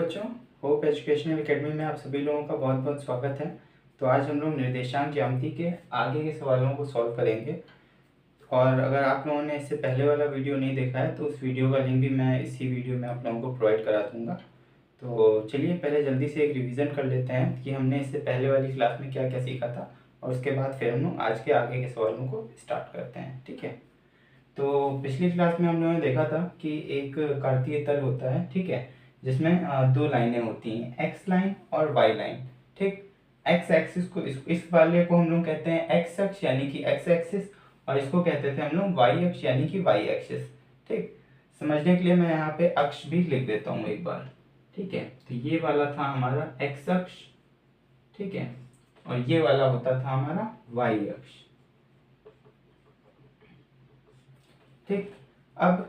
बच्चों, hope educational academy में आप सभी लोगों का बहुत बहुत स्वागत है। तो आज हम लोग निर्देशांक ज्यामिति के आगे के सवालों को सॉल्व करेंगे। और अगर आप लोगों ने इससे पहले वाला वीडियो नहीं देखा है तो उस वीडियो का लिंक भी मैं इसी वीडियो में आप लोगों को प्रोवाइड करा दूँगा। तो चलिए पहले जल्दी से एक रिवीजन कर लेते हैं कि हमने इससे पहले वाली क्लास में क्या क्या सीखा था, और उसके बाद फिर हम लोग आज के आगे के सवालों को स्टार्ट करते हैं। ठीक है, तो पिछली क्लास में हम लोगों ने देखा था कि एक कार्तीय तल होता है, ठीक है, जिसमें दो लाइनें होती हैं, एक्स लाइन और वाई लाइन। ठीक, एक्स एक्सिस को इस वाले को हम लोग कहते हैं एक्स अक्ष यानी कि एक्स एक्सिस, और इसको कहते थे हम लोग वाई अक्ष यानी कि वाई एक्सिस। ठीक, समझने के लिए मैं यहाँ पे अक्ष भी लिख देता हूँ एक बार। ठीक है, तो ये वाला था हमारा एक्स अक्ष, ठीक है, और ये वाला होता था हमारा वाई अक्ष। ठीक, अब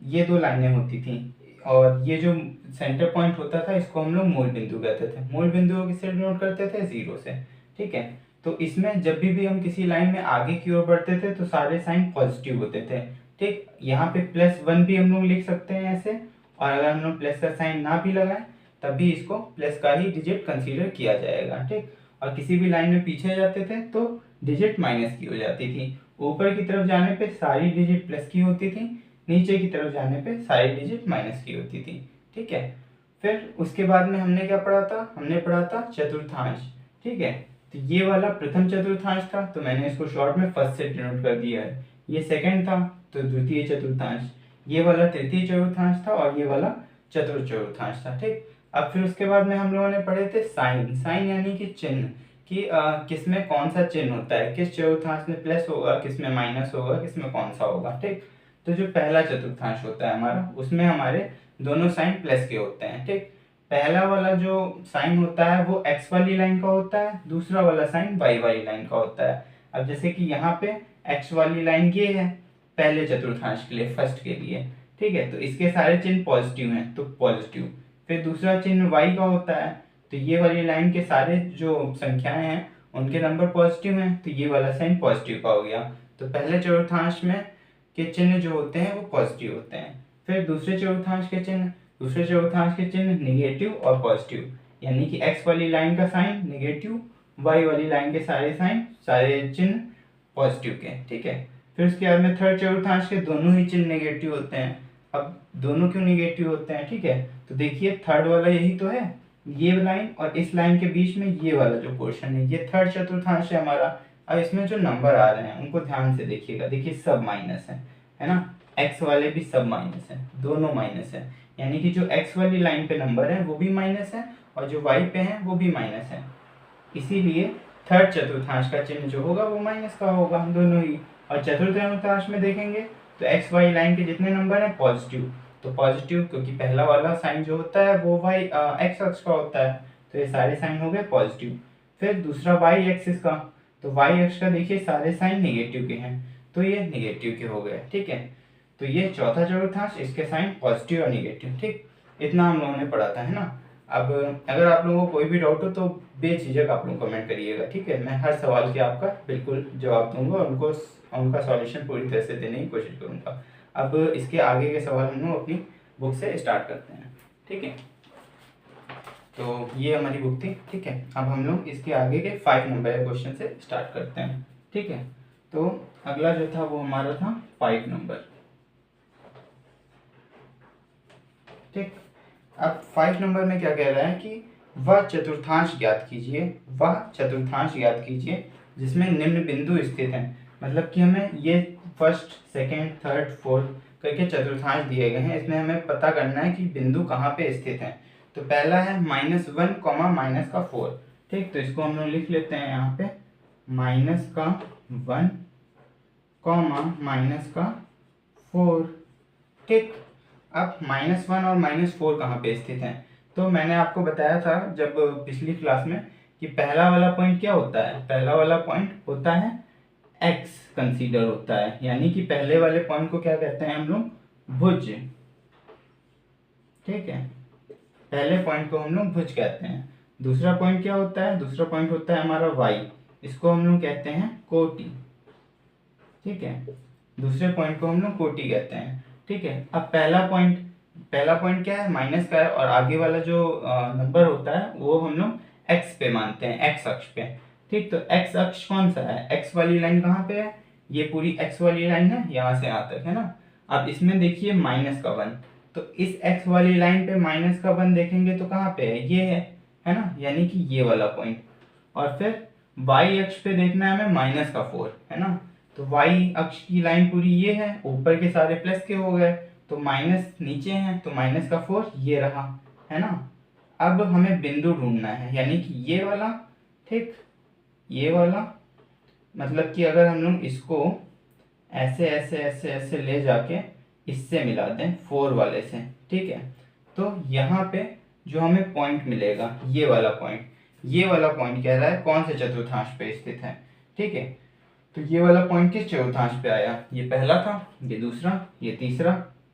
ये दो लाइनें होती थी और ये जो सेंटर पॉइंट होता था इसको हम लोग मूल बिंदु कहते थे। मूल बिंदु को किससे डिनोट करते थे? जीरो से। ठीक है, तो इसमें जब भी हम किसी लाइन में आगे की ओर बढ़ते थे तो सारे साइन पॉजिटिव होते थे। ठीक, यहाँ पे +1 भी हम लोग लिख सकते हैं ऐसे, और अगर हम लोग प्लस का साइन ना भी लगाएं तब भी इसको प्लस का ही डिजिट कंसीडर किया जाएगा। ठीक, और किसी भी लाइन में पीछे जाते थे तो डिजिट माइनस की हो जाती थी। ऊपर की तरफ जाने पे सारी डिजिट प्लस की होती थी, नीचे की तरफ जाने पे सारी डिजिट माइनस की होती थी। ठीक है, फिर उसके बाद में हमने क्या पढ़ा था? हमने पढ़ा था चतुर्थांश। ठीक है, तो ये वाला प्रथम चतुर्थांश था तो मैंने इसको शॉर्ट में फर्स्ट से डिनोट कर दिया है। ये सेकंड था तो द्वितीय चतुर्थांश, ये वाला तृतीय चतुर्थांश था और ये वाला चतुर्थ चतुर्थांश था। ठीक, अब फिर उसके बाद में हम लोगों ने पढ़े थे साइन। साइन यानी कि चिन्ह, कि किसमें कौन सा चिन्ह होता है, किस चतुर्थांश में प्लस होगा, किसमें माइनस होगा, किसमें कौन सा होगा। ठीक, तो जो पहला चतुर्थांश होता है हमारा, उसमें हमारे दोनों साइन प्लस के होते हैं। ठीक, पहला वाला जो साइन होता है वो एक्स वाली लाइन का होता है, दूसरा वाला साइन वाई वाली लाइन का होता है। अब जैसे कि यहाँ पे एक्स वाली लाइन ये है पहले चतुर्थांश के लिए, फर्स्ट के लिए। ठीक है, तो इसके सारे चिन्ह पॉजिटिव हैं तो पॉजिटिव। फिर दूसरा चिन्ह वाई का होता है, तो ये वाली लाइन के सारे जो संख्याएं हैं उनके नंबर पॉजिटिव हैं तो ये वाला साइन पॉजिटिव का हो गया। तो पहले चतुर्थांश में के चिन्ह जो होते हैं वो पॉजिटिव होते हैं। फिर दूसरे चतुर्थांश के चिन्ह निगेटिव और पॉजिटिव, यानी कि एक्स वाली लाइन का साइन निगेटिव, वाई वाली लाइन के सारे चिन्ह पॉजिटिव के। ठीक है, फिर उसके बाद में थर्ड चतुर्थांश के दोनों ही चिन्ह नेगेटिव होते हैं। अब दोनों क्यों नेगेटिव होते हैं? ठीक है, तो देखिए थर्ड वाला यही तो है, ये लाइन और इस लाइन के बीच में ये वाला जो पोर्शन है ये थर्ड चतुर्थांश है हमारा। अब इसमें जो नंबर आ रहे हैं उनको ध्यान से देखिएगा, देखिए सब माइनस है ना, एक्स वाले भी सब माइनस है, दोनों माइनस है, यानी कि जो एक्स वाली लाइन पे नंबर है वो भी माइनस है और जो वाई पे है वो भी माइनस है। इसीलिए थर्ड चतुर्थांश का चिन्ह जो होगा वो माइनस का होगा, दोनों ही। और चतुर्थ चतुर्थांश में देखेंगे तो एक्स वाई लाइन के जितने नंबर हैं पॉजिटिव, तो पॉजिटिव क्योंकि पहला वाला साइन जो होता है वो वाई एक्स अक्ष का होता है तो ये सारे साइन हो गए पॉजिटिव। फिर दूसरा वाई एक्सिस का, तो वाई अक्ष का देखिए सारे साइन नेगेटिव के हैं तो ये नेगेटिव के हो गए। ठीक है, तो ये चौथा चतुर्थांश, इसके साइन पॉजिटिव और नेगेटिव। ठीक, इतना हम लोगों ने पढ़ा था, है ना। अब अगर आप लोगों को कोई भी डाउट हो तो बेझिझक आप लोग कमेंट करिएगा। ठीक है, मैं हर सवाल के आपका बिल्कुल जवाब दूंगा, उनका सॉल्यूशन पूरी तरह से देने की कोशिश करूंगा। अब इसके आगे के सवाल हम लोग अपनी बुक से स्टार्ट करते हैं। ठीक है, तो ये हमारी बुक थी। ठीक है, अब हम लोग इसके आगे के 5 नंबर के क्वेश्चन से स्टार्ट करते हैं। ठीक है, तो अगला जो था वो हमारा था 5 नंबर। ठीक, अब 5 नंबर में क्या कह रहा है कि वह चतुर्थांश ज्ञात कीजिए जिसमें निम्न बिंदु स्थित हैं। मतलब कि हमें ये फर्स्ट सेकेंड थर्ड फोर्थ करके चतुर्थांश दिए गए हैं, इसमें हमें पता करना है कि बिंदु कहाँ पे स्थित हैं। तो पहला है -1, -4। ठीक, तो इसको हम लोग लिख लेते हैं यहाँ पे -1, -4। ठीक, अब -1 और -4 कहाँ पे स्थित हैं? तो मैंने आपको बताया था जब पिछली क्लास में कि पहला वाला पॉइंट क्या होता है, पहला वाला पॉइंट होता है x कंसीडर होता है, यानी कि पहले वाले पॉइंट को क्या कहते हैं हम लोग? भुज। ठीक है, पहले पॉइंट को हम लोग भुज कहते हैं। दूसरा पॉइंट क्या होता है? दूसरा पॉइंट होता है हमारा y, इसको हम लोग कहते हैं कोटि। ठीक है, दूसरे पॉइंट को हम लोग कोटि कहते हैं। ठीक है, अब पहला पॉइंट पहला पॉइंट क्या है, माइनस का है, और आगे वाला जो नंबर होता है वो हम लोग एक्स पे मानते हैं, एक्स अक्ष पे। ठीक, तो एक्स अक्ष कौन सा है, एक्स वाली लाइन कहाँ पे है, ये पूरी एक्स वाली लाइन है यहाँ से यहाँ तक, है ना। अब इसमें देखिए माइनस का वन, तो इस एक्स वाली लाइन पे माइनस का वन देखेंगे तो कहाँ पे है, ये है ना, यानी कि ये वाला पॉइंट। और फिर वाई अक्ष पे देखना है हमें माइनस का फोर, है ना। तो वाई अक्ष की लाइन पूरी ये है, ऊपर के सारे प्लस के हो गए, तो माइनस नीचे है, तो माइनस का फोर ये रहा, है ना। अब हमें बिंदु ढूंढना है, यानी कि ये वाला, ठीक, ये वाला, मतलब कि अगर हम लोग इसको ऐसे ऐसे ऐसे ऐसे ले जाके इससे मिला दें फोर वाले से, ठीक है, तो यहाँ पे जो हमें पॉइंट मिलेगा, ये वाला पॉइंट, ये वाला पॉइंट कह रहा है कौन से चतुर्थांश पे स्थित है, ठीक है। तो ये वाला पॉइंट किस चतुर्थांश पे आया, ये पहला था, ये दूसरा, ये तीसरा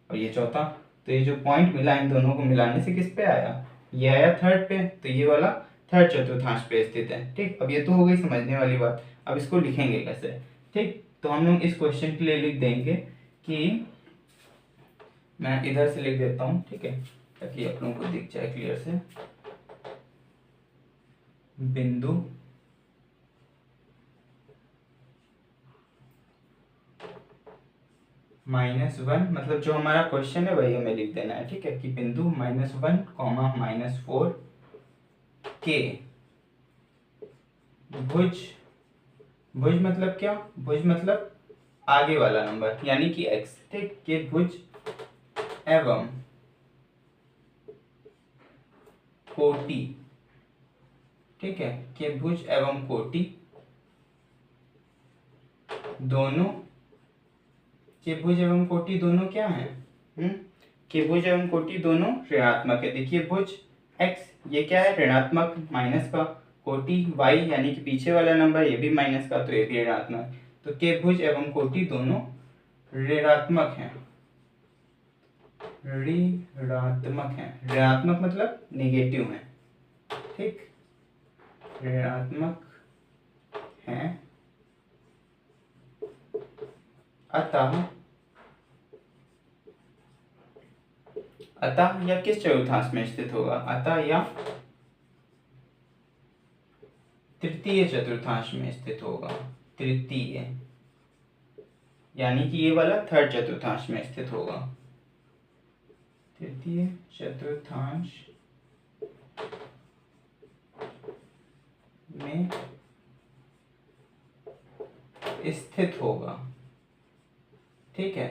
और ये चौथा। तो ये जो पॉइंट मिला इन दोनों को मिलाने से किस पे आया, ये आया थर्ड पे, तो ये वाला थर्ड चतुर्थांश पे स्थित है। ठीक, अब ये तो हो गई समझने वाली बात। अब इसको लिखेंगे कैसे, ठीक, तो हम लोग इस क्वेश्चन के लिए लिख देंगे कि, मैं इधर से लिख देता हूँ, ठीक है, ताकि आप लोगों को दिख जाए क्लियर से। बिंदु माइनस वन, मतलब जो हमारा क्वेश्चन है वही हमें लिख देना है, ठीक है, कि बिंदु minus one comma minus four के भुज, भुज मतलब क्या, भुज मतलब आगे वाला नंबर यानी कि x, ठीक, के भुज एवं कोटि, ठीक है, के भुज एवं कोटि दोनों, के भुज एवं कोटि दोनों क्या है, के भुज एवं कोटि दोनों ऋणात्मक है। देखिए भुज x ये क्या है, ऋणात्मक, माइनस का, कोटि y यानी कि पीछे वाला नंबर ये भी माइनस का, तो ये भी ऋणात्मक। तो के भुज एवं कोटि दोनों ऋणात्मक हैं, ऋणात्मक है, ऋणात्मक मतलब नेगेटिव है, ठीक, ऋणात्मक है, अतः अतः यह किस चतुर्थांश में स्थित होगा, अतः यह तृतीय चतुर्थांश में स्थित होगा, तृतीय यानी कि ये वाला थर्ड चतुर्थांश में स्थित होगा, तृतीय चतुर्थांश में स्थित होगा, ठीक है,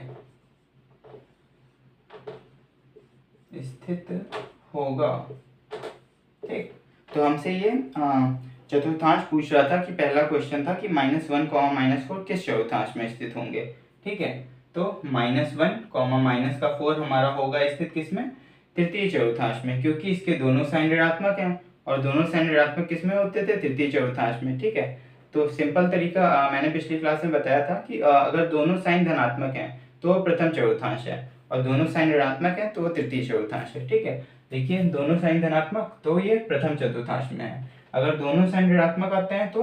स्थित होगा, ठीक। तो हमसे ये चतुर्थांश पूछ रहा था कि पहला क्वेश्चन था कि minus one comma minus four किस चतुर्थांश में स्थित होंगे, ठीक है। तो माइनस वन कॉमा माइनस का फोर हमारा होगा स्थित किसमें, तृतीय चतुर्थांश में, क्योंकि इसके दोनों साइन ऋणात्मक हैं और दोनों साइन ऋणात्मक किसमें होते थे, तृतीय चतुर्थांश में, ठीक है। तो सिंपल तरीका मैंने पिछली क्लास में बताया था कि अगर दोनों साइन धनात्मक हैं तो वो प्रथम चतुर्थांश है, और दोनों साइन ऋणात्मक है तो वो तृतीय चतुर्थांश है, ठीक है। देखिए दोनों साइन धनात्मक तो ये प्रथम चतुर्थांश में है, अगर दोनों साइन ऋणात्मक आते हैं तो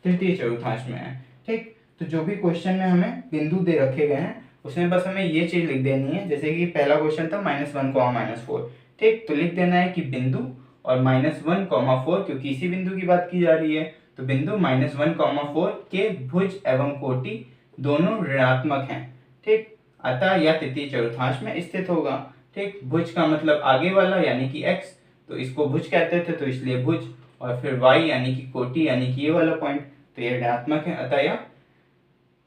तृतीय चतुर्थांश में है, ठीक। तो जो भी क्वेश्चन में हमें बिंदु दे रखे गए हैं उसमें बस हमें ये चीज लिख देनी है, जैसे कि पहला क्वेश्चन था minus one comma minus four, ठीक, तो लिख देना है कि बिंदु और माइनस वन कॉमा फोर, क्योंकि इसी बिंदु की बात की जा रही है, तो बिंदु माइनस वन कॉमा फोर के भुज एवं कोटि दोनों ऋणात्मक हैं, ठीक, अतः यह तृतीय चतुर्थांश में स्थित होगा, ठीक। भुज का मतलब आगे वाला यानी कि x, तो इसको भुज कहते थे तो इसलिए भुज, और फिर y यानी कि कोटि यानी कि ये वाला पॉइंट, तो ये ऋणात्मक है, अतः यह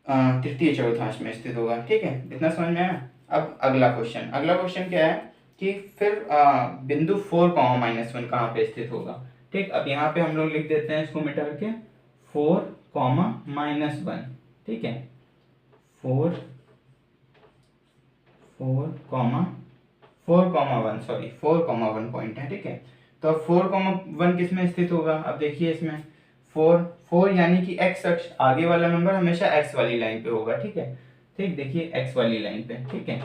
तृतीय चतुर्थांश में स्थित होगा, ठीक है, इतना समझ में आया। अब अगला क्वेश्चन, अगला क्वेश्चन क्या है कि फिर बिंदु फोर कॉमा माइनस वन कहाँ पे स्थित होगा, ठीक। अब यहाँ पे हम लोग लिख देते हैं इसको मिटा के फोर कॉमा माइनस वन, ठीक है, four comma one, sorry four comma one point है, ठीक है। तो अब फोर कॉमा वन किस में स्थित होगा, अब देखिए इसमें फोर यानी कि एक्स अक्ष, आगे वाला नंबर हमेशा एक्स वाली लाइन पे होगा, ठीक है, ठीक, देखिए एक्स वाली लाइन पे, ठीक है,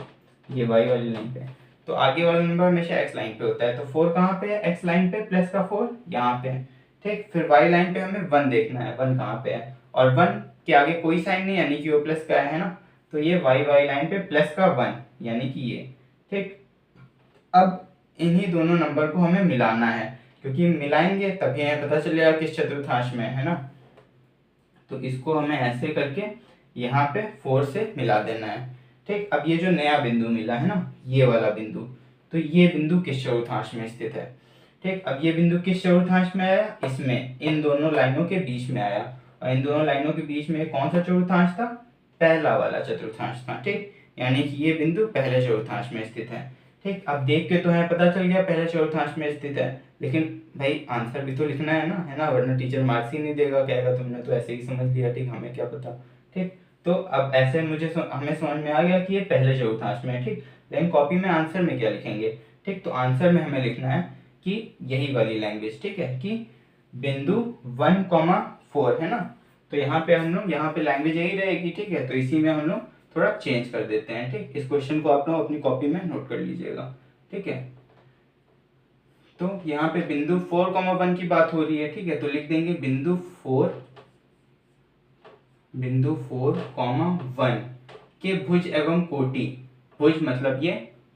ये वाई वाली लाइन पे, तो आगे वाला नंबर हमेशा एक्स लाइन पे होता है, तो फोर कहाँ पे है, एक्स लाइन पे, प्लस का फोर यहाँ पे है, ठीक। फिर वाई लाइन पे हमें वन देखना है, वन कहाँ पे है, और वन के आगे कोई साइन नहीं यानी कि वो प्लस का है ना, तो ये वाई लाइन पे प्लस का वन यानी कि ये, ठीक। अब इन्हीं दोनों नंबर को हमें मिलाना है, क्योंकि मिलाएंगे तभी हमें पता चलेगा किस चतुर्थांश में है ना। तो इसको हमें ऐसे करके यहाँ पे 4 से मिला देना है। ठीक, अब ये जो नया बिंदु मिला है ना, ये वाला बिंदु, तो ये बिंदु किस चतुर्थांश में स्थित है। ठीक, अब ये बिंदु किस चतुर्थांश में आया, इसमें इन दोनों लाइनों के बीच में आया, और इन दोनों लाइनों के बीच में कौन सा चतुर्थांश था, पहला वाला चतुर्थांश था। ठीक, यानी कि ये बिंदु पहले चतुर्थांश में स्थित है। ठीक, अब देख के तो हमें पता चल गया पहले चतुर्थांश में स्थित है, लेकिन भाई आंसर भी तो लिखना है ना, वरना टीचर मार्क्स ही नहीं देगा, कहेगा तुमने तो ऐसे ही समझ लिया। ठीक, हमें क्या पता। ठीक, तो अब ऐसे हमें समझ में आ गया कि ये पहले चतुर्थांश में है। ठीक, लेकिन कॉपी में आंसर में क्या लिखेंगे। ठीक, तो आंसर में हमें लिखना है कि यही वाली लैंग्वेज, ठीक है, कि बिंदु 1,4 है ना, तो यहाँ पे हम लोग यहाँ पे लैंग्वेज यही रहेगी। ठीक है, तो इसी में हम लोग थोड़ा चेंज कर देते हैं। ठीक, इस क्वेश्चन को आप लोग अपनी कॉपी में नोट कर लीजिएगा। ठीक है, तो यहाँ पे बिंदु 4,1 की बात हो रही है। ठीक है, तो लिख देंगे बिंदु 4,1 के भुज एवं कोटि, भुज मतलब ये,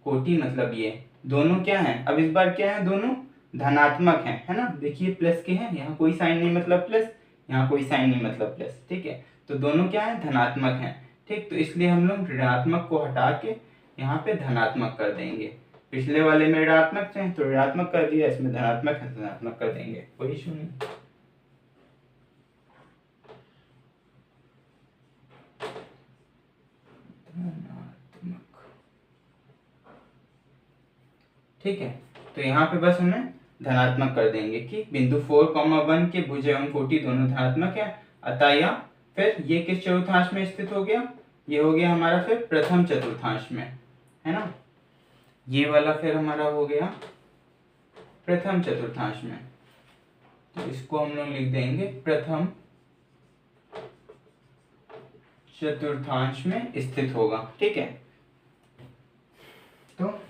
कोटि मतलब ये, दोनों क्या हैं, अब इस बार क्या है, दोनों धनात्मक हैं, है ना। देखिए प्लस के हैं, यहाँ कोई साइन नहीं मतलब प्लस, यहाँ कोई साइन नहीं मतलब प्लस। ठीक है, तो दोनों क्या है, धनात्मक हैं। ठीक, तो इसलिए हम लोग ऋणात्मक को हटा के यहाँ पे धनात्मक कर देंगे। पिछले वाले में ऋणात्मक थे तो ऋणात्मक कर दिया, इसमें धनात्मक है तो धनात्मक कर देंगे, कोई इशू नहीं। ठीक है, तो यहाँ पे बस हमें धनात्मक कर देंगे कि बिंदु 4,1 के भुज एवं कोटि दोनों धनात्मक है, अतः यह, फिर ये किस चतुर्थांश में स्थित हो गया, ये हो गया हमारा फिर प्रथम चतुर्थांश में, है ना। ये वाला फिर हमारा हो गया प्रथम चतुर्थांश में, तो इसको हम लोग लिख देंगे प्रथम चतुर्थांश में स्थित होगा। ठीक है, तो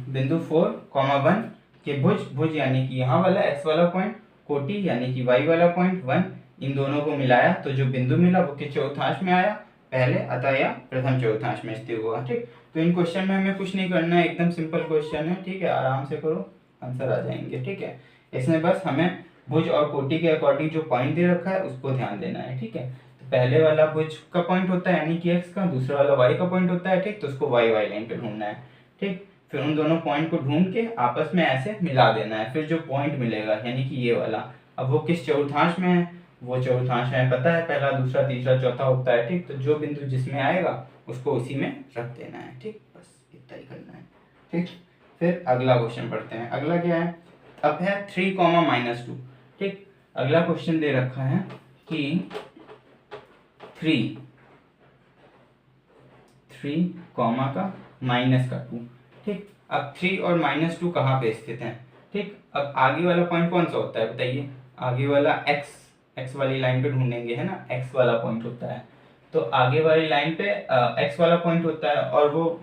बिंदु 4,1 के भुज यानी कि यहाँ वाला x वाला पॉइंट, कोटि यानी कि y वाला पॉइंट 1, इन दोनों को मिलाया तो जो बिंदु मिला वो किस चतुर्थांश में आया, पहले, अतः यह प्रथम चतुर्थांश में स्थित हुआ। ठीक, तो इन क्वेश्चन में हमें कुछ नहीं करना है, एकदम सिंपल क्वेश्चन है। ठीक है, आराम से करो, आंसर आ जाएंगे। ठीक है, इसमें बस हमें भुज और कोटि के अकॉर्डिंग जो पॉइंट दे रखा है उसको ध्यान देना है। ठीक है, तो पहले वाला भुज का पॉइंट होता है यानी कि x का, दूसरा वाला y का पॉइंट होता है। ठीक, तो उसको y लाइन पे ढूंढना है। ठीक, फिर उन दोनों पॉइंट को ढूंढ के आपस में ऐसे मिला देना है, फिर जो पॉइंट मिलेगा यानी कि ये वाला, अब वो किस चतुर्थांश में है, वो चतुर्थांश है पता है, पहला, दूसरा, तीसरा, चौथा होता है। ठीक, तो जो बिंदु जिसमें आएगा उसको उसी में रख देना है। ठीक, बस इतना ही करना है। ठीक, फिर अगला क्वेश्चन पढ़ते हैं। अगला क्या है, अब है 3,-2। ठीक, अगला क्वेश्चन दे रखा है कि 3 कॉमा का माइनस का 2। ठीक, अब 3 और -2 कहाँ पे स्थित हैं। ठीक, अब आगे वाला पॉइंट कौन सा होता है बताइए, आगे वाला x वाली लाइन पे ढूंढेंगे, है ना, x वाला पॉइंट होता है। तो आगे वाली लाइन पे x वाला पॉइंट होता है और वो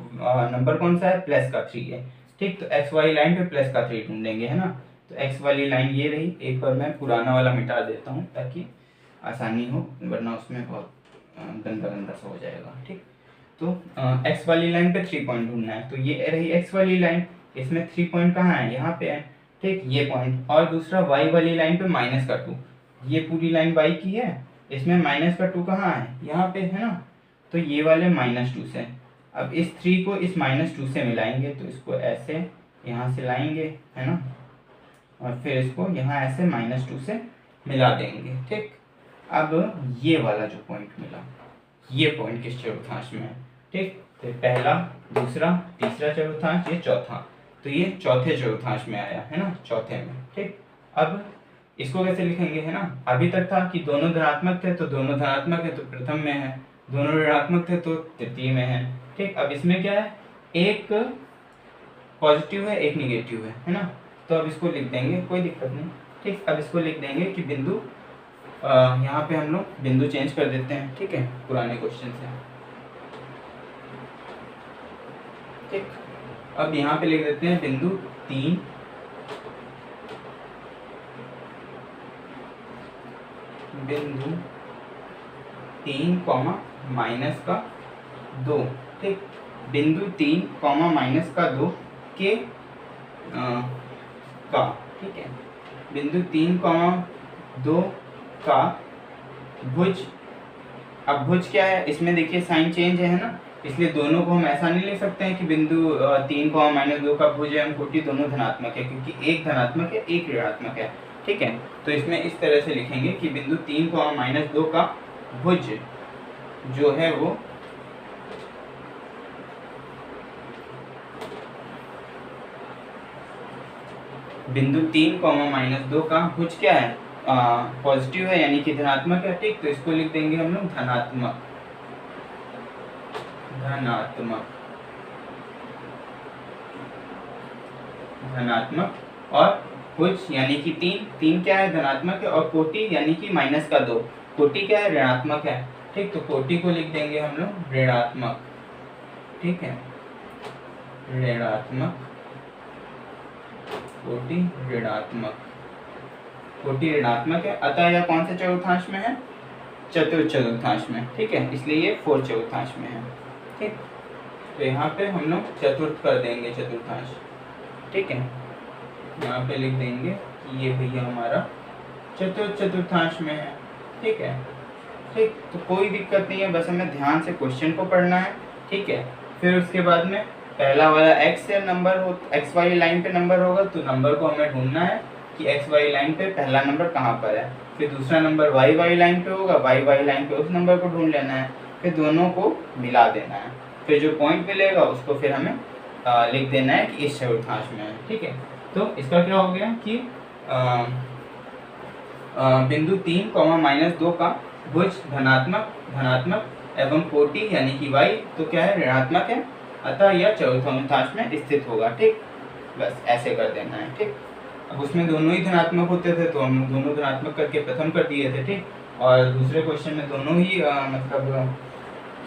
नंबर कौन सा है, प्लस का 3 है। ठीक, तो x वाली लाइन पे प्लस का 3 ढूंढेंगे, है ना। तो x वाली लाइन ये रही, एक बार मैं पुराना वाला मिटा देता हूँ ताकि आसानी हो, वरना उसमें बहुत गंदा गंदा सा हो जाएगा। ठीक, तो x वाली लाइन पे 3 पॉइंट ढूंढना है, तो ये रही x वाली लाइन, इसमें 3 पॉइंट कहाँ है, यहाँ पे है। ठीक, ये पॉइंट, और दूसरा y वाली लाइन पे माइनस का 2, ये पूरी लाइन y की है, इसमें माइनस का 2 कहाँ है, यहाँ पे, है ना। तो ये वाले -2 से, अब इस 3 को इस -2 से मिलाएंगे, तो इसको ऐसे यहाँ से लाएंगे, है ना, और फिर इसको यहाँ ऐसे -2 से मिला देंगे। ठीक, अब ये वाला जो पॉइंट मिला, ये पॉइंट किस चतुर्थांश में है। ठीक, तो पहला, दूसरा, तीसरा चतुर्थांश, ये चौथा, तो ये चौथे चतुर्थांश में आया, है ना, चौथे में। ठीक, अब इसको कैसे लिखेंगे, है ना, अभी तक था कि दोनों धनात्मक थे तो दोनों धनात्मक है तो प्रथम में है, दोनों ऋणात्मक थे तो तृतीय में है। ठीक, अब इसमें क्या है, एक पॉजिटिव है एक निगेटिव है ना, तो अब इसको लिख देंगे, कोई दिक्कत नहीं। ठीक, अब इसको लिख देंगे कि बिंदु, यहाँ पे हम लोग बिंदु चेंज कर देते हैं। ठीक है, पुराने क्वेश्चन से। ठीक, अब यहाँ पे लिख देते हैं बिंदु 3 कॉमा माइनस का 2। ठीक, बिंदु 3 कॉमा माइनस का 2 के का, ठीक है, बिंदु 3,2 का भुज। अब भुज क्या है, इसमें देखिए साइन चेंज है ना, इसलिए दोनों को हम ऐसा नहीं लिख सकते हैं कि बिंदु 3,-2 का भुज एवं कोटि दोनों धनात्मक है, क्योंकि एक धनात्मक है एक ऋणात्मक है, ठीक है। तो इसमें इस तरह से लिखेंगे कि बिंदु 3,-2 का भुज जो है वो बिंदु 3,-2 का भुज क्या है, पॉजिटिव है यानी कि धनात्मक है, ठीक। तो इसको लिख देंगे हम लोग धनात्मक, धनात्मक, धनात्मक। और भुज यानी कि 3 क्या है, धनात्मक है, और कोटि यानी कि -2, कोटि क्या है, ऋणात्मक है, ठीक। तो कोटि को लिख देंगे हम लोग ऋणात्मक, ठीक है, ऋणात्मक, कोटि ऋणात्मक, कोटि ऋणात्मक है, अतः यह कौन से चतुर्थांश में है, चतुर्थांश में, ठीक है, इसलिए ये 4 चतुर्थांश में है, ठीक। तो यहाँ पे हम लोग चतुर्थ कर देंगे चतुर्थांश, ठीक है, यहाँ पे लिख देंगे कि ये भैया हमारा चतुर्थांश में है, ठीक है, ठीक। तो कोई दिक्कत नहीं है, बस हमें ध्यान से क्वेश्चन को पढ़ना है, ठीक है। फिर उसके बाद में पहला वाला x से नंबर हो, एक्स वाई लाइन पे नंबर होगा, तो नंबर को हमें ढूंढना है कि एक्स वाई लाइन पे पहला नंबर कहाँ पर है। फिर दूसरा नंबर वाई वाई लाइन पे होगा, वाई वाई लाइन पे उस नंबर को ढूंढ लेना है, फिर दोनों को मिला देना है, फिर जो पॉइंट मिलेगा उसको फिर हमें लिख देना है कि इस चतुर्थांश में है, ठीक है। तो इसका क्या हो गया कि बिंदु 3,-2 का भुज धनात्मक एवं कोटि यानी कि y तो क्या है, ऋणात्मक है, अतः यह चतुर्थांश में स्थित होगा, ठीक। बस ऐसे कर देना है, ठीक। अब उसमें दोनों ही धनात्मक होते थे तो हम दोनों धनात्मक करके प्रथम कर दिए थे, ठीक। और दूसरे क्वेश्चन में दोनों ही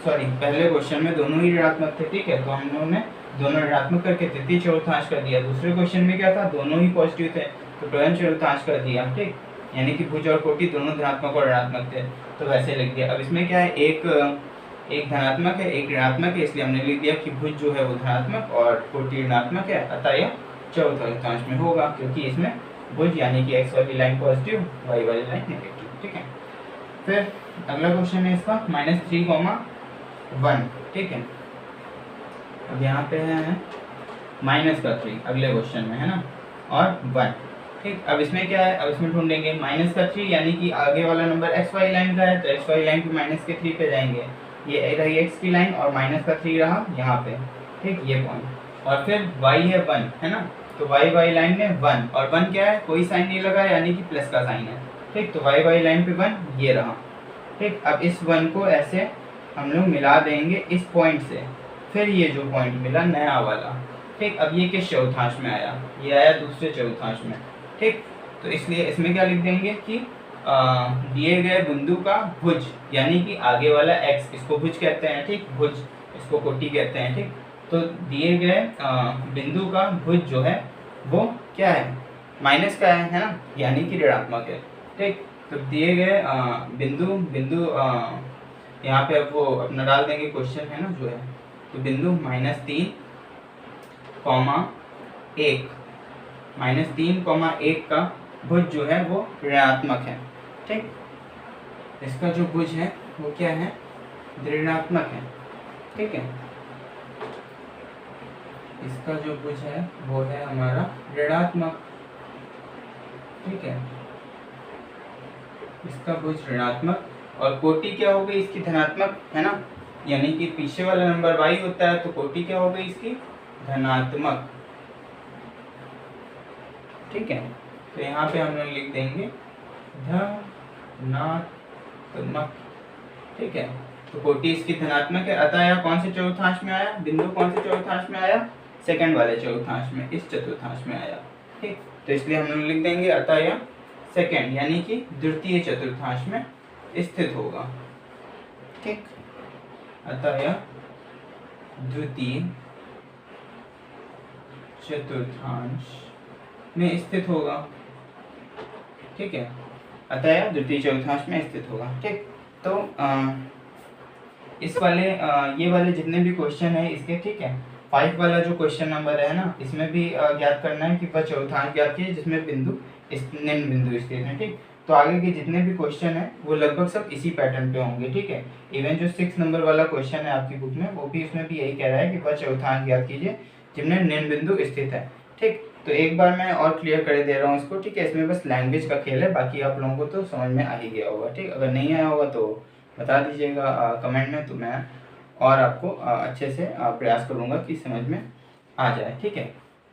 पहले क्वेश्चन में दोनों ही ऋणात्मक थे, ठीक है, तो हम लोगों ने दोनों ऋणात्मक करके तृतीय चतुर्थांश कर दिया। दूसरे क्वेश्चन में क्या था, दोनों ही पॉजिटिव थे तो प्रथम चतुर्थांश कर दिया, ठीक, यानी कि भुज और कोटि दोनों धनात्मक और ऋणात्मक थे, तो वैसे लिख दिया। अब इसमें क्या है, एक धनात्मक है एक ऋणात्मक है, इसलिए हमने लिख दिया कि भुज जो है वो धनात्मक और कोटि ऋणात्मक है, अतः यह चतुर्थांश में होगा, क्योंकि इसमें भुज यानी कि एक्स वाली लाइन पॉजिटिव, वाई वाली लाइन नेगेटिव, ठीक है। फिर अगला क्वेश्चन है इसका -3,1, ठीक है। अब यहाँ पे है -3 अगले क्वेश्चन में है ना, और 1, ठीक। अब इसमें क्या है, अब इसमें ढूंढेंगे -3 यानी कि आगे वाला नंबर एक्स वाई लाइन का है, तो एक्स वाई लाइन पे -3 पे जाएंगे, ये रही एक्स की लाइन और -3 रहा यहाँ पे, ठीक, ये पॉइंट। और फिर y है 1 है ना, तो y वाई लाइन में 1, और 1 क्या है, कोई साइन नहीं लगा यानी कि प्लस का साइन है, ठीक। तो y वाई लाइन पे 1 ये रहा, ठीक। अब इस 1 को ऐसे हम लोग मिला देंगे इस पॉइंट से, फिर ये जो पॉइंट मिला नया वाला, ठीक। अब ये किस चतुर्थांश में आया, ये आया दूसरे चतुर्थांश में, ठीक। तो इसलिए इसमें क्या लिख देंगे कि दिए गए बिंदु का भुज यानी कि आगे वाला x, इसको भुज कहते हैं, ठीक, भुज इसको कोटि कहते हैं, ठीक। तो दिए गए बिंदु का भुज जो है वो क्या है, माइनस का है ना, यानी कि ऋणात्मक है, ठीक। तो दिए गए बिंदु यहाँ पे अब वो अपना डाल देंगे, क्वेश्चन है ना जो है, तो बिंदु -3, -3,1 का भुज जो है वो ऋणात्मक है, ठीक। इसका जो भुज है वो क्या है, ऋणात्मक है, ठीक है। इसका जो भुज है वो है हमारा ऋणात्मक, ठीक है, इसका भुज ऋणात्मक। और कोटि क्या हो गई इसकी, धनात्मक है ना, यानी कि पीछे वाला नंबर y होता है, तो कोटि क्या हो गई इसकी, धनात्मक, ठीक है। तो यहाँ पे हम लोग लिख देंगे धनात्मक, ठीक है। तो कोटि इसकी धनात्मक है, अतः यह कौन से चतुर्थांश में आया, बिंदु कौन से चतुर्थांश में आया, सेकंड वाले चतुर्थांश में, इस चतुर्थांश में आया, ठीक। तो इसलिए हम लोग लिख देंगे अतः यह सेकंड यानी कि द्वितीय चतुर्थांश में स्थित होगा, ठीक। अतः यह द्वितीय चतुर्थांश में स्थित होगा, ठीक है, अतः यह द्वितीय चतुर्थांश में स्थित होगा, ठीक। तो इस वाले ये वाले जितने भी क्वेश्चन है इसके, ठीक है, 5 वाला जो क्वेश्चन नंबर है ना, इसमें भी ज्ञात करना है कि वह चौथांश ज्ञात कीजिए जिसमें बिंदु निम्न बिंदु स्थित है। ठीक, तो आगे के जितने भी क्वेश्चन है वो लगभग सब इसी पैटर्न पे होंगे। ठीक है, इवन जो 6 नंबर वाला क्वेश्चन है आपकी बुक में, वो भी उसमें भी यही कह रहा है कि वह चौथांश ज्ञात कीजिए जिनमें निम्न बिंदु स्थित है। ठीक, तो एक बार मैं और क्लियर कर दे रहा हूँ इसको। ठीक है, इसमें बस लैंग्वेज का खेल है, बाकी आप लोगों को तो समझ में आ ही गया होगा। ठीक, अगर नहीं आया होगा तो बता दीजिएगा कमेंट में, तो मैं और आपको अच्छे से प्रयास करूँगा कि समझ में आ जाए। ठीक है,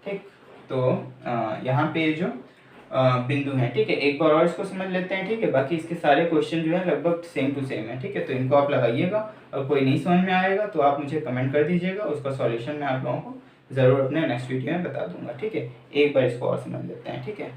ठीक, तो यहाँ पे जो बिंदु हैं, ठीक है, एक बार और इसको समझ लेते हैं। ठीक है, बाकी इसके सारे क्वेश्चन जो है लगभग सेम टू सेम है। ठीक है, तो इनको आप लगाइएगा और कोई नहीं समझ में आएगा तो आप मुझे कमेंट कर दीजिएगा, उसका सॉल्यूशन मैं आप लोगों को ज़रूर अपने नेक्स्ट वीडियो में बता दूंगा। ठीक है, एक बार इसको और समझ लेते हैं। ठीक है,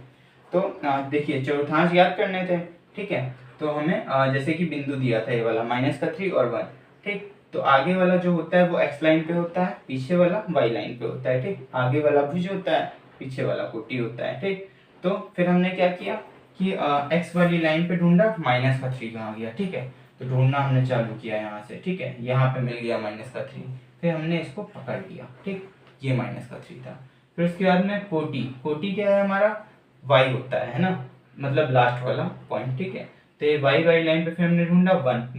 तो देखिए चौथांश याद करने थे। ठीक है, तो हमें जैसे कि बिंदु दिया था ये वाला -3 और 1। ठीक, तो आगे वाला जो होता है वो x लाइन पे होता है, पीछे वाला y लाइन पे होता है। ठीक, आगे वाला भुज होता है, पीछे वाला कोटि होता है। ठीक, तो फिर हमने क्या किया कि x वाली लाइन पे ढूंढा -3 कहाँ गया। ठीक है, तो ढूंढना हमने चालू किया यहाँ से। ठीक है, यहाँ पे मिल गया -3, फिर हमने इसको पकड़ लिया। ठीक, ये -3 था। फिर उसके बाद में कोटि क्या है हमारा, y होता है ना, मतलब लास्ट वाला पॉइंट। ठीक है, तो ये y लाइन पे फिर हमने ढूंढा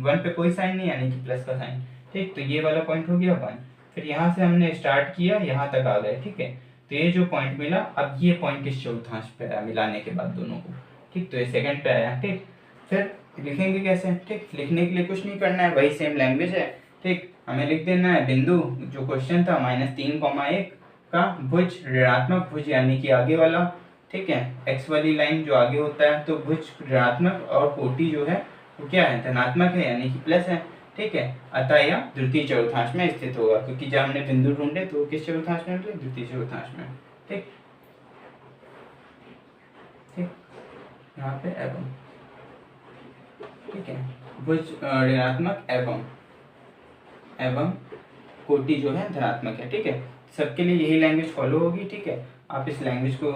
1 पे कोई साइन नहीं, यानी कि प्लस का साइन। ठीक, तो ये वाला पॉइंट हो गया 1। फिर यहाँ से हमने स्टार्ट किया, यहाँ तक आ गए। ठीक है, तो ये जो पॉइंट मिला, अब ये पॉइंट किस चौथांश पे आया मिलाने के बाद दोनों को। ठीक, तो ये सेकंड पे आया। ठीक, फिर लिखेंगे कैसे। ठीक, लिखने के लिए कुछ नहीं करना है, वही सेम लैंग्वेज है। ठीक, हमें लिख देना है बिंदु, जो क्वेश्चन था -3,1 का भुज ऋणात्मक भुज, यानी कि आगे वाला। ठीक है, x वाली लाइन जो आगे होता है तो भुज ऋणात्मक, और कोटि जो है वो क्या है, धनात्मक है, यानी कि प्लस है। ठीक है, अतः यह द्वितीय चतुर्थांश में स्थित होगा, क्योंकि जब हमने बिंदु ढूंढे तो किस चतुर्थांश में मिले, द्वितीय चतुर्थांश में। ठीक, ठीक, यहाँ पे एवं। ठीक है, भुज ऋणात्मक एवं कोटि जो है धनात्मक है। ठीक है, सबके लिए यही लैंग्वेज फॉलो होगी। ठीक है, आप इस लैंग्वेज को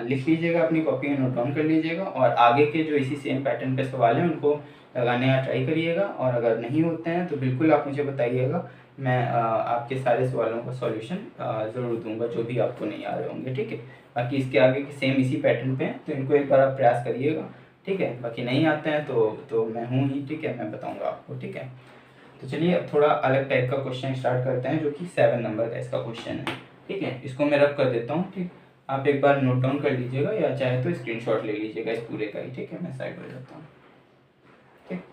लिख लीजिएगा, अपनी कॉपी में नोट डाउन कर लीजिएगा, और आगे के जो इसी सेम पैटर्न पे सवाल हैं उनको लगाने का ट्राई करिएगा। और अगर नहीं होते हैं तो बिल्कुल आप मुझे बताइएगा, मैं आपके सारे सवालों का सॉल्यूशन ज़रूर दूंगा, जो भी आपको नहीं आ रहे होंगे। ठीक है, बाकी इसके आगे के सेम इसी पैटर्न पे हैं, तो इनको एक बार आप प्रयास करिएगा। ठीक है, बाकी नहीं आते हैं तो मैं हूँ ही। ठीक है, मैं बताऊँगा आपको। ठीक है, तो चलिए अब थोड़ा अलग टाइप का क्वेश्चन स्टार्ट करते हैं, जो कि 7 नंबर का इसका क्वेश्चन है। ठीक है, इसको मैं रब कर देता हूँ। ठीक, आप एक बार नोट डाउन कर लीजिएगा, या चाहे तो स्क्रीनशॉट ले लीजिएगा इस पूरे का ही। ठीक है, मैं साइड हो जाता हूँ। ठीक,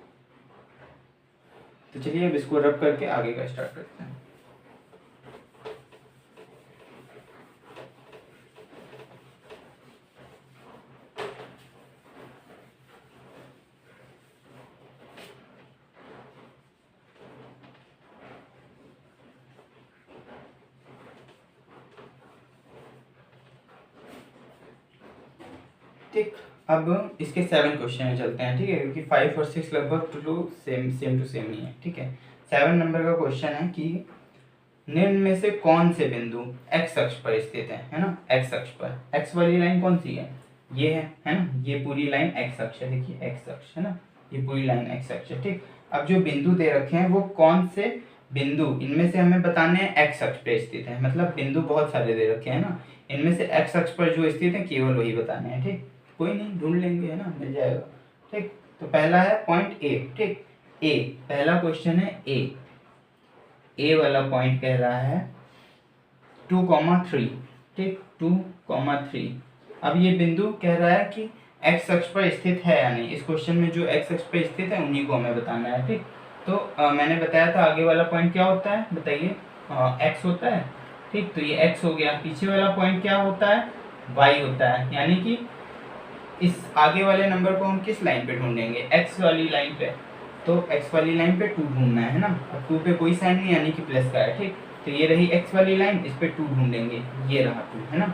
तो चलिए अब इसको रब करके आगे का स्टार्ट करते हैं। ठीक, अब इसके 7 क्वेश्चन में चलते हैं। ठीक है, क्योंकि 5 और 6 लगभग टू सेम टू सेम ही है। ठीक है, 7 नंबर का क्वेश्चन है कि निम्न में से कौन से बिंदु x अक्ष पर स्थित है ना, x अक्ष पर। x वाली लाइन कौन सी है, ये है ना, ये पूरी लाइन x अक्ष है। देखिए x अक्ष है ना, ये पूरी लाइन x अक्ष है। ठीक, अब जो बिंदु दे रखे हैं वो कौन से बिंदु इनमें से हमें बताने हैं x अक्ष पे स्थित है, मतलब बिंदु बहुत सारे दे रखे हैं ना, इनमें से x अक्ष पर जो स्थित है केवल वही बताने हैं। ठीक, कोई नहीं, ढूंढ लेंगे, है ना, मिल जाएगा। ठीक, तो पहला है पॉइंट ए। ठीक, ए पहला क्वेश्चन है, ए वाला पॉइंट कह रहा है 2,3। ठीक, 2,3। अब ये बिंदु कह रहा है कि x अक्ष पर स्थित है या नहीं। इस क्वेश्चन में जो x अक्ष पर स्थित है उन्हीं को हमें बताना है। ठीक, तो मैंने बताया था आगे वाला पॉइंट क्या होता है, बताइए। x होता है। ठीक, तो ये x हो गया। पीछे वाला पॉइंट क्या होता है, y होता है, यानी कि इस आगे वाले नंबर को हम किस लाइन पे ढूंढेंगे, x वाली लाइन पे। तो x वाली लाइन पे 2 ढूंढना है ना, अब 2 पे कोई साइन नहीं, यानी कि प्लस का है। ठीक, तो ये रही x वाली लाइन, इस पे 2 ढूंढेंगे, ये रहा 2, है ना,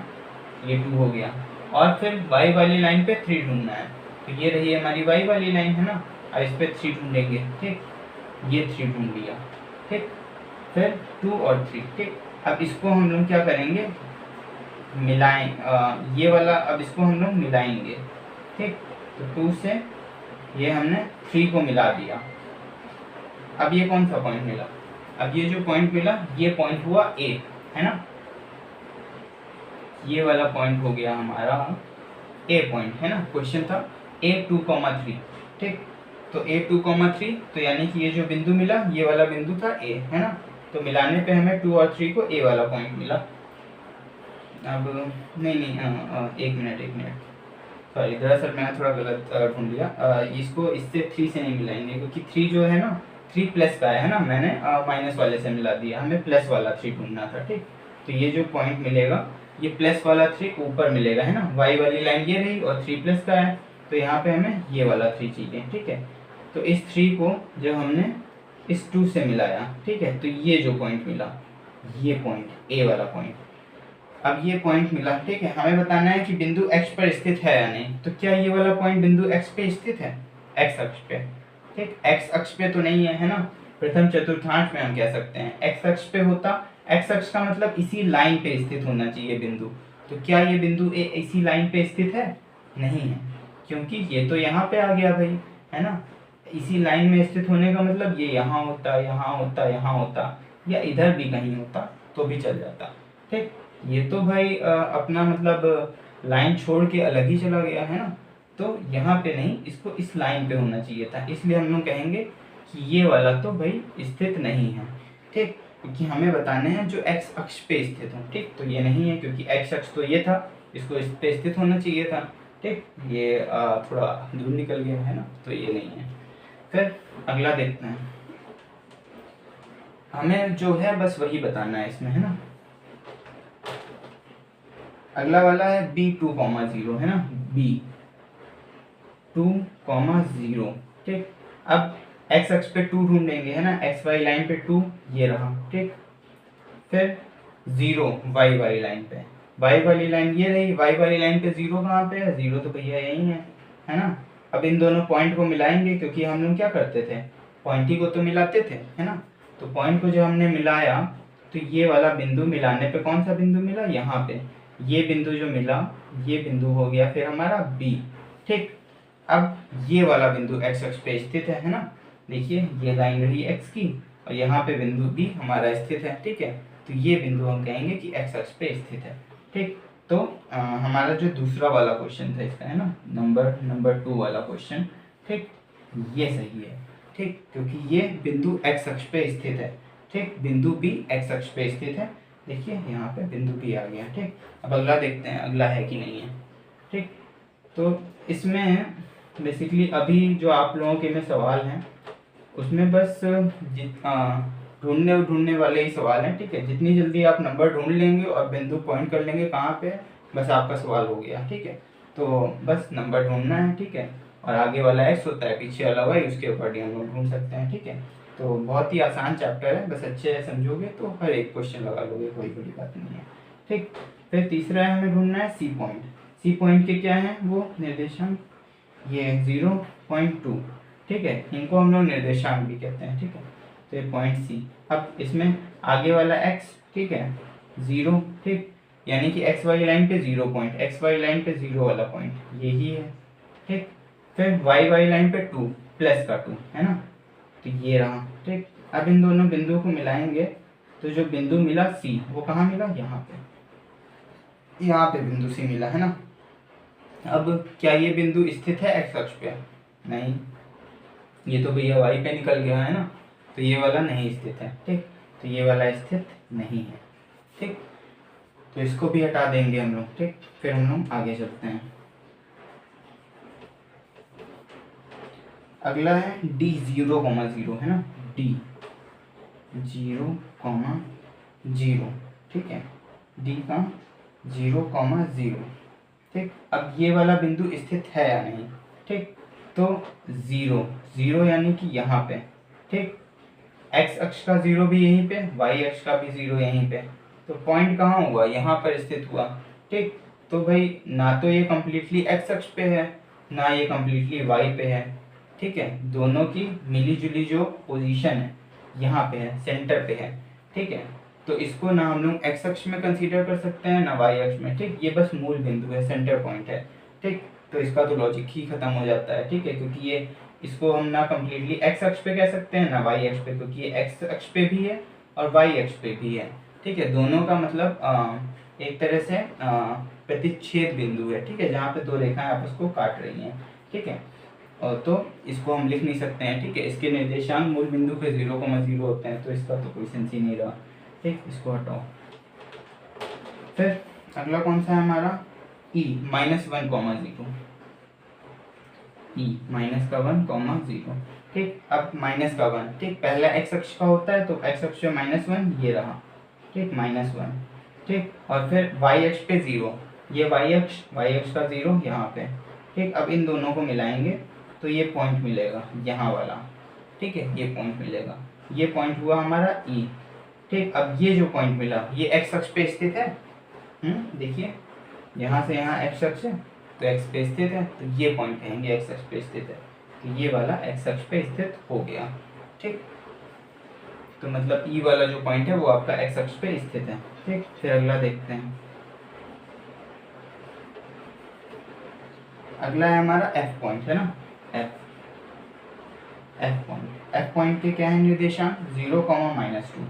ये 2 हो गया। और फिर y वाली लाइन पे 3 ढूंढना है, तो ये रही हमारी y वाली लाइन, है ना, अब इस पे 3 ढूंढेंगे। ठीक, ये 3 ढूंढ लिया। ठीक, फिर 2 और 3। ठीक, अब इसको हम लोग क्या करेंगे, मिलाएं, ये वाला, अब इसको हम लोग मिलाएंगे। ठीक, तो 2 से ये हमने 3 को मिला दिया। अब ये कौन सा पॉइंट मिला, अब ये जो पॉइंट मिला ये पॉइंट हुआ ए, है ना। ये वाला पॉइंट हो गया हमारा ए पॉइंट, है ना। क्वेश्चन था A2,3, ठीक। तो A2,3, तो यानी कि ये जो बिंदु मिला ये वाला बिंदु था ए, है ना। तो मिलाने पे हमें 2 और 3 को ए वाला पॉइंट मिला। अब नहीं, एक मिनट, सॉरी, दरअसल मैंने थोड़ा गलत ढूंढ लिया। इसको इससे 3 से नहीं मिलाएंगे, क्योंकि 3 जो है ना 3 प्लस का है ना, मैंने माइनस वाले से मिला दिया, हमें प्लस वाला 3 ढूंढना था, ठीक। तो ये जो पॉइंट मिलेगा ये प्लस वाला 3 ऊपर मिलेगा, है ना। वाई वाली लाइन ये रही और 3 प्लस का है, तो यहाँ पे हमें ये वाला 3 चाहिए, ठीक है। तो इस 3 को जब हमने इस 2 से मिलाया, ठीक है, तो ये जो पॉइंट मिला, ये पॉइंट ए वाला पॉइंट, अब ये पॉइंट मिला, ठीक है। हमें बताना है कि बिंदु x पर स्थित है या नहीं। तो क्या ये वाला पॉइंट बिंदु x पे स्थित है, x अक्ष पे, ठीक। x अक्ष पे तो नहीं है ना। प्रथम चतुर्थांश में हम कह सकते हैं x अक्ष पे होता, x अक्ष का मतलब इसी लाइन पे स्थित होना चाहिए बिंदु। तो क्या ये बिंदु ए इसी लाइन पे स्थित है, नहीं है, क्योंकि ये तो यहाँ पे आ गया भाई, है ना। इसी लाइन में स्थित होने का मतलब ये यहाँ होता, यहाँ होता, यहाँ होता, या इधर भी कहीं होता तो भी चल जाता, ठीक। ये तो भाई अपना मतलब लाइन छोड़ के अलग ही चला गया, है ना। तो यहाँ पे नहीं, इसको इस लाइन पे होना चाहिए था, इसलिए हम लोग कहेंगे कि ये वाला तो भाई स्थित नहीं है, ठीक। क्योंकि हमें बताने हैं जो x अक्ष पे स्थित हो, ठीक। तो ये नहीं है, क्योंकि x अक्ष तो ये था, इसको इस पे स्थित होना चाहिए था, ठीक। ये थोड़ा दूर निकल गया, है ना, तो ये नहीं है। फिर अगला देखते हैं, हमें जो है बस वही बताना है इसमें, है ना। अगला वाला है B2,0, है ना, B2,0, ठीक। अब x अक्ष पे 2 ढूंढेंगे, है ना, x वाई लाइन पे 2 ये रहा, ठीक। फिर 0 y वाली लाइन पे, y वाली लाइन ये रही, y वाली लाइन पे 0 कहाँ पे है, 0 तो भैया यही है ना। अब इन दोनों पॉइंट को मिलाएंगे, क्योंकि हम लोग क्या करते थे, पॉइंट ही को तो मिलाते थे, है ना। तो पॉइंट को जब हमने मिलाया तो ये वाला बिंदु मिलाने पे कौन सा बिंदु मिला, यहाँ पे ये बिंदु जो मिला, ये बिंदु हो गया फिर हमारा B, ठीक। अब ये वाला बिंदु x अक्ष पे स्थित है ना। देखिए ये लाइन रही x की और यहाँ पे बिंदु B हमारा स्थित है, ठीक है। तो ये बिंदु हम कहेंगे कि x अक्ष पे स्थित है, ठीक। तो हमारा जो दूसरा वाला क्वेश्चन था इसका, है ना, नंबर 2 वाला क्वेश्चन, ठीक, ये सही है, ठीक। क्योंकि ये बिंदु x अक्ष पे स्थित है, ठीक। बिंदु B x अक्ष पे स्थित है, देखिए यहाँ पे बिंदु B आ गया, ठीक। अब अगला देखते हैं अगला है कि नहीं है, ठीक। तो इसमें बेसिकली अभी जो आप लोगों के में सवाल हैं उसमें बस ढूंढने वाले ही सवाल हैं, ठीक है। जितनी जल्दी आप नंबर ढूंढ लेंगे और बिंदु पॉइंट कर लेंगे कहाँ पे, बस आपका सवाल हो गया, ठीक है। तो बस नंबर ढूंढना है, ठीक है। और आगे वाला x होता है, पीछे वाला y, उसके अकॉर्डिंग हम लोग ढूंढ सकते हैं, ठीक है। तो बहुत ही आसान चैप्टर है, बस अच्छे से समझोगे तो हर एक क्वेश्चन लगा लोगे, कोई बड़ी बात नहीं है, ठीक। फिर तीसरा है हमें ढूंढना है सी पॉइंट। सी पॉइंट के क्या है वो निर्देशांक, ये 0.2, ठीक है। इनको हम लोग निर्देशांक भी कहते हैं, ठीक है। तो ये पॉइंट सी, अब इसमें आगे वाला x, ठीक है, 0, ठीक, यानी कि x वाली लाइन पे 0 पॉइंट, x वाली लाइन पे 0 वाला पॉइंट यही है, ठीक। फिर y वाली लाइन पे 2 प्लस का 2, है ना, तो ये रहा, ठीक। अब इन दोनों बिंदुओं को मिलाएंगे तो जो बिंदु मिला C वो कहाँ मिला, यहाँ पे बिंदु C मिला, है ना। अब क्या ये बिंदु स्थित है x अक्ष पे, नहीं, ये तो भैया y पे निकल गया, है ना। तो ये वाला नहीं स्थित है, ठीक। तो ये वाला स्थित नहीं है, ठीक। तो इसको भी हटा देंगे हम लोग, ठीक। फिर हम लोग आगे चलते हैं। अगला है D0,0, है ना, D0,0, ठीक है, D का 0,0, ठीक। अब ये वाला बिंदु स्थित है या नहीं, ठीक। तो 0 यानी कि यहाँ पे, ठीक। x अक्ष का 0 भी यहीं पे, y अक्ष का भी 0 यहीं पे, तो पॉइंट कहाँ हुआ, यहाँ पर स्थित हुआ, ठीक। तो भाई ना तो ये कम्प्लीटली x अक्ष पे है ना ये कम्प्लीटली y पे है, ठीक है। दोनों की मिली जुली जो पोजीशन है यहाँ पे है, सेंटर पे है, ठीक है। तो इसको ना हम लोग x अक्ष में कंसीडर कर सकते हैं ना y अक्ष में, ठीक। ये बस मूल बिंदु है, सेंटर पॉइंट है, ठीक। तो इसका तो लॉजिक ही खत्म हो जाता है, ठीक है। क्योंकि ये इसको हम ना कम्प्लीटली x अक्ष पे कह सकते हैं ना y अक्ष पे, क्योंकि ये x अक्ष पे भी है और y अक्ष पे भी है, ठीक है, दोनों का मतलब एक तरह से प्रतिच्छेद बिंदु है, ठीक है, जहाँ पे दो रेखाएं आपस को काट रही हैं, ठीक है। और तो इसको हम लिख नहीं सकते हैं, ठीक है, इसके निर्देशांक मूल बिंदु के 0,0 होते हैं, तो इसका तो कोई सेंस ही नहीं रहा, ठीक, इसको हटाओ। फिर अगला कौन सा है हमारा, e -1,0, e -1,0, ठीक। अब -1, ठीक, पहला x अक्ष का होता है, तो x अक्ष पे -1 ये रहा, ठीक, -1, ठीक। और फिर y अक्ष पे 0, ये y अक्ष का 0 यहाँ पे, ठीक। अब इन दोनों को मिलाएंगे तो ये पॉइंट मिलेगा यहाँ वाला, ठीक है, ये पॉइंट मिलेगा, ये पॉइंट हुआ हमारा e, ठीक। अब ये जो पॉइंट मिला ये x अक्ष पे स्थित है, देखिए यहाँ से यहाँ x अक्ष है तो x पे स्थित है, तो ये पॉइंट कहेंगे x अक्ष पे स्थित है, तो ये वाला x अक्ष पे स्थित हो गया, ठीक। तो मतलब E वाला जो पॉइंट है वो आपका x अक्ष पे स्थित है, ठीक। फिर अगला देखते हैं, अगला है हमारा F पॉइंट, है ना, F पॉइंट के क्या है निर्देशांक, 0,-2,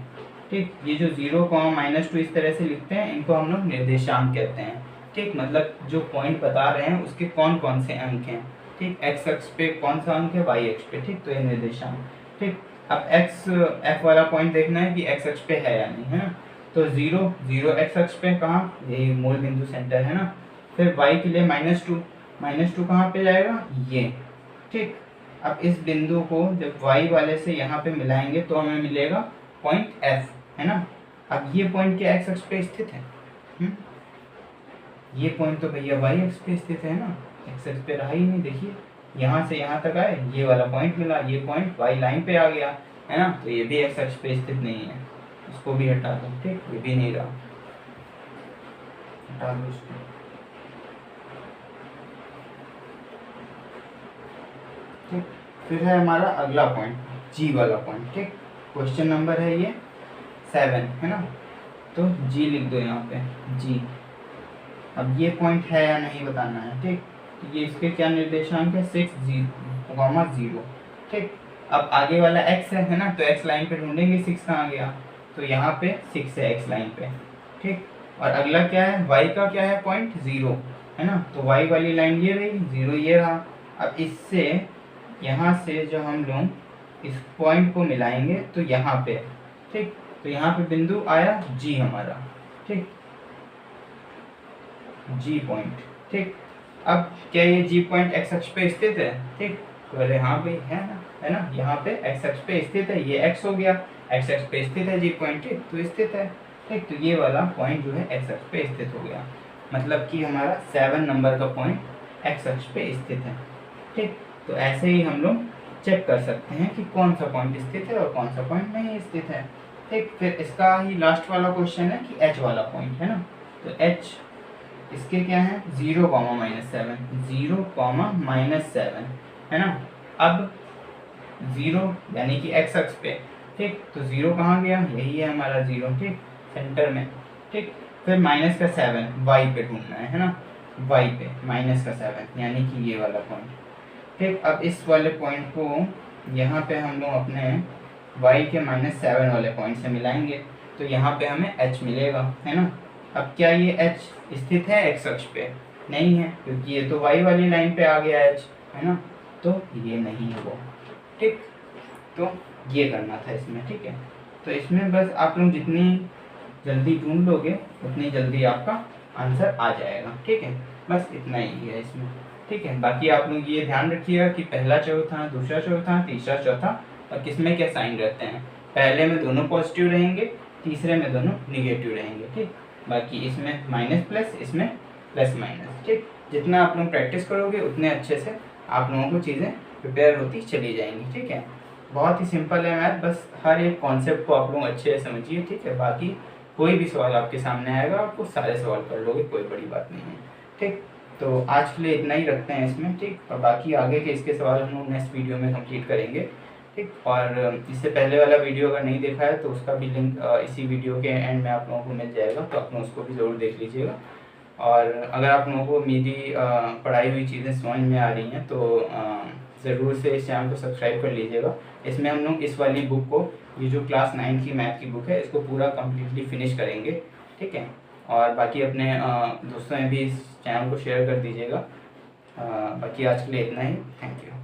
ठीक। ये जो 0,-2 इस तरह से लिखते हैं, इनको हम लोग निर्देशांक कहते हैं, ठीक। मतलब जो पॉइंट बता रहे हैं उसके कौन कौन से अंक हैं, ठीक, x अक्ष पे कौन सा अंक है, y अक्ष पे, ठीक, तो ये निर्देशांक, ठीक। अब F वाला पॉइंट देखना है कि x अक्ष पे है या नहीं, है ना, तो 0 x अक्ष पे कहाँ, ये मूल बिंदु सेंटर है ना। फिर y के लिए -2 कहाँ पे जाएगा, ये, ठीक। अब इस बिंदु को जब y वाले से यहाँ पे मिलाएंगे तो हमें मिलेगा पॉइंट F, है ना। अब ये पॉइंट क्या x अक्ष पे स्थित है, ये पॉइंट तो भैया y अक्ष पे स्थित है ना, x अक्ष पे रहा ही नहीं, देखिए यहाँ से यहाँ तक आए, ये वाला पॉइंट मिला, ये पॉइंट y लाइन पे आ गया, है ना, तो ये भी x अक्ष पे स्थित नहीं है, इसको भी हटा दो, ठीक, ये भी नहीं रहा, हटा दो इसको। ठीक, फिर है हमारा अगला पॉइंट G वाला पॉइंट, ठीक। क्वेश्चन नंबर है ये 7, है ना, तो G लिख दो यहाँ पे, G। अब ये पॉइंट है या नहीं बताना है, ठीक। तो ये इसके क्या निर्देशांक है, 6,0, ठीक। अब आगे वाला x है ना, तो x लाइन पे ढूंढेंगे 6 कहाँ गया, तो यहाँ पे 6 है x लाइन पे, ठीक। और अगला क्या है, y का क्या है पॉइंट, 0, है ना, तो y वाली लाइन ये रही, 0 ये रहा। अब इससे यहाँ से जो हम लोग इस पॉइंट को मिलाएंगे तो यहाँ पे, ठीक, तो यहाँ पे बिंदु आया G हमारा, ठीक, G पॉइंट, ठीक। अब क्या ये G पॉइंट x अक्ष पे स्थित है, ठीक, तो अरे हाँ भाई है ना, यहाँ पे x अक्ष पे स्थित है, ये x हो गया, x अक्ष पे स्थित है G पॉइंट, ठीक, तो स्थित है, ठीक। तो ये वाला पॉइंट जो है x अक्ष पे स्थित हो गया, मतलब कि हमारा 7 नंबर का पॉइंट x अक्ष पे स्थित है, ठीक। तो ऐसे ही हम लोग चेक कर सकते हैं कि कौन सा पॉइंट स्थित है और कौन सा पॉइंट नहीं स्थित है, ठीक। फिर इसका ही लास्ट वाला क्वेश्चन है कि h वाला पॉइंट, है ना, तो h इसके क्या है, 0,-7, 0,-7, है ना। अब 0 यानी कि x अक्ष पे, ठीक, तो 0 कहाँ गया, यही है हमारा 0, ठीक, सेंटर में, ठीक। फिर -7 y पे ढूंढना है ना, y पे -7 यानी कि ये वाला पॉइंट, ठीक। अब इस वाले पॉइंट को यहाँ पे हम लोग अपने y के -7 वाले पॉइंट से मिलाएंगे तो यहाँ पे हमें h मिलेगा, है ना। अब क्या ये h स्थित है x अक्ष पे, नहीं है, क्योंकि ये तो y वाली लाइन पे आ गया h, है ना, तो ये नहीं है वो, ठीक। तो ये करना था इसमें, ठीक है। तो इसमें बस आप लोग जितनी जल्दी ढूंढ लोगे उतनी जल्दी आपका आंसर आ जाएगा, ठीक है, बस इतना ही है इसमें, ठीक है। बाकी आप लोग ये ध्यान रखिएगा कि पहला चौथा, दूसरा चौथा, तीसरा चौथा और किसमें क्या साइन रहते हैं, पहले में दोनों पॉजिटिव रहेंगे, तीसरे में दोनों निगेटिव रहेंगे, ठीक। बाकी इसमें माइनस प्लस, इसमें प्लस माइनस, ठीक। जितना आप लोग प्रैक्टिस करोगे उतने अच्छे से आप लोगों को चीज़ें प्रिपेयर होती चली जाएंगी, ठीक है। बहुत ही सिंपल है मैथ, बस हर एक कॉन्सेप्ट को आप लोग अच्छे से समझिए, ठीक है। बाकी कोई भी सवाल आपके सामने आएगा आपको सारे सवाल कर लोगे, कोई बड़ी बात नहीं है, ठीक। तो आज के लिए इतना ही रखते हैं इसमें, ठीक। और बाकी आगे के इसके सवाल हम लोग नेक्स्ट वीडियो में कंप्लीट करेंगे, ठीक। और इससे पहले वाला वीडियो अगर नहीं देखा है तो उसका भी लिंक इसी वीडियो के एंड में आप लोगों को मिल जाएगा, तो आप लोग उसको भी ज़रूर देख लीजिएगा। और अगर आप लोगों को मेरी पढ़ाई हुई चीज़ें समझ में आ रही हैं तो ज़रूर से इस चैनल को सब्सक्राइब कर लीजिएगा। इसमें हम लोग इस वाली बुक को, ये जो क्लास 9 की मैथ की बुक है, इसको पूरा कम्प्लीटली फिनिश करेंगे, ठीक है। और बाकी अपने दोस्तों में भी इस चैनल को शेयर कर दीजिएगा। बाकी आज के लिए इतना ही, थैंक यू।